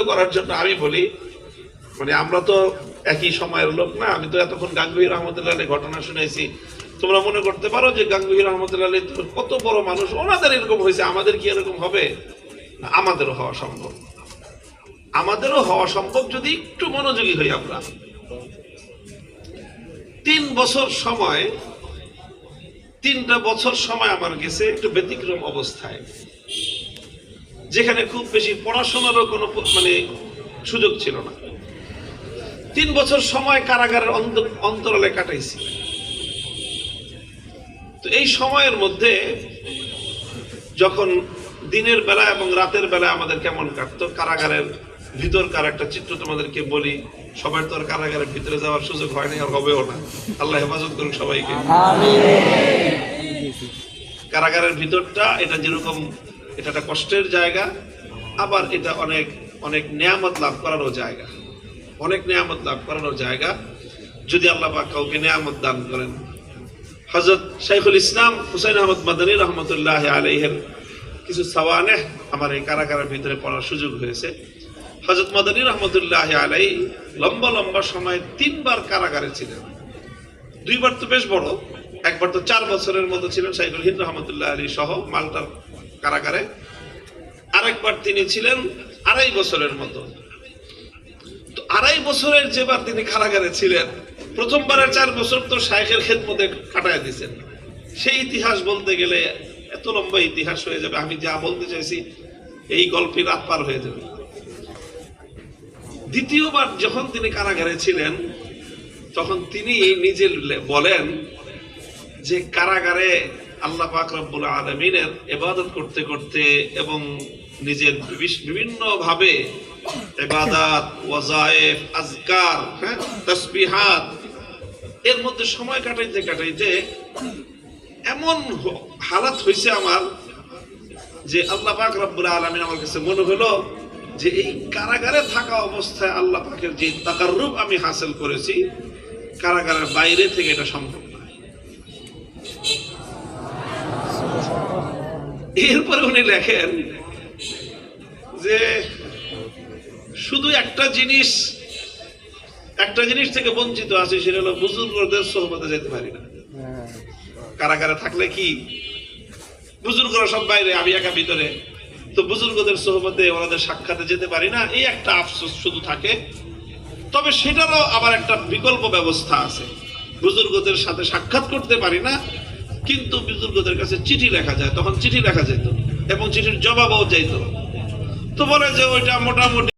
করার জন্য আমি বলি, মানে আমরা তো একই সময়ের লোক না। আমি তো এতক্ষণ গাঙ্গুহি রহমতুল্লাহ আলাইহির ঘটনা শুনেছি। তোমরা মনে করতে পারো যে গাঙ্গুহি রহমতুল্লাহ আলাইহি কত বড় মানুষ, ওনাদের এরকম হয়েছে, আমাদের কি এরকম হবে? আমাদেরও হওয়া সম্ভব, আমাদেরও হওয়া সম্ভব যদি একটু মনোযোগী হই আমরা। 3টা বছর সময় আমার গেছে একটু ব্যতিক্রম অবস্থায়, যেখানে খুব বেশি পড়াশোনারও কোনো মানে সুযোগ ছিল না। 3 বছর সময় কারাগারের অন্তরালে কাটাইছি। তো এই সময়ের মধ্যে যখন দিনের বেলা এবং রাতের বেলা আমাদের কেমন কাটতো, কারাগারের ভিতরকার একটা চিত্র তোমাদেরকে বলি। সবার তো আর কারাগারের ভিতরে যাওয়ার সুযোগ হয়নি, আর হবেও না। আল্লাহ হেফাজত করুক সবাইকে। কারাগারের ভিতরটা এটা যেরকম, এটা একটা কষ্টের জায়গা, আবার এটা অনেক অনেক নেয়ামত লাভ করারও জায়গা, অনেক নেয়ামত লাভ করারও জায়গা, যদি আল্লাহ পাক কাউকে নেয়ামত দান করেন। হযরত শাইখুল ইসলাম হুসাইন আহমদ মাদানী রহমতুল্লাহ আলাইহির কিছু সাওয়ানেহ আমার এই কারাগারের ভিতরে পড়ার সুযোগ হয়েছে। হযরত মাদানী রহমতুল্লাহ আলাইহি লম্বা লম্বা সময় 3 বার কারাগারে ছিলেন। 2 বার তো বেশ বড়, একবার তো 4 বছরের মতো ছিলেন শাইখুল হিন্দ রহমতুল্লাহ আলাইহি সহ মাল্টার কারাগারে, আরেকবার তিনি ছিলেন 2.5 বছরের মতো। তো 2.5 বছরের যেবার তিনি কারাগারে ছিলেন, প্রথমবারের 4 বছর তো শাইখের খেদমতে কাটায় দিয়েছেন। সেই ইতিহাস বলতে গেলে এত লম্বা ইতিহাস হয়ে যাবে, আমি যা বলতে চাইছি এই গল্পে রাত পার হয়ে যাবে। দ্বিতীয়বার যখন তিনি কারাগারে ছিলেন, তখন তিনি নিজে বলেন যে কারাগারে আল্লাহ পাক রব্বুল আলামিনের ইবাদত করতে করতে এবং নিজের বিভিন্ন ভাবে ইবাদত, ওয়াজায়েফ, আজকার, তাসবিহাত এর মধ্যে সময় কাটাইতে কাটাইতে এমন হালাত হয়েছে আমার যে আল্লাহ পাক রব্বুল আলামিন আমার কাছে মনে হলো যে এই কারাগারে থাকা অবস্থায় আল্লাহ পাকের যে তাকাররুব আমি হাসিল করেছি, কারাগারের বাইরে থেকে এটা সম্ভব না। এরপরে উনি লেখেন যে শুধু একটা জিনিস থেকে বঞ্চিত আছে, সেটা হলো বুজুর্গদের সোহবতে যেতে পারি না। কারাগারে থাকলে কি বুজুর্গরা সব বাইরে, আমি একা ভিতরে, তো বুজুর্গদের সোহবতে ওনাদের সাক্ষাতে যেতে পারি না, এই একটা আফসোস শুধু থাকে। তবে সেটারও আবার একটা বিকল্প ব্যবস্থা আছে, বুজুর্গদের সাথে সাক্ষাৎ করতে পারি না, কিন্তু বুজুর্গদের কাছে চিঠি লেখা যায়, তখন চিঠি লেখা যেত এবং চিঠির জবাবও চাইতো। তো বলে যে ওইটা মোটামুটি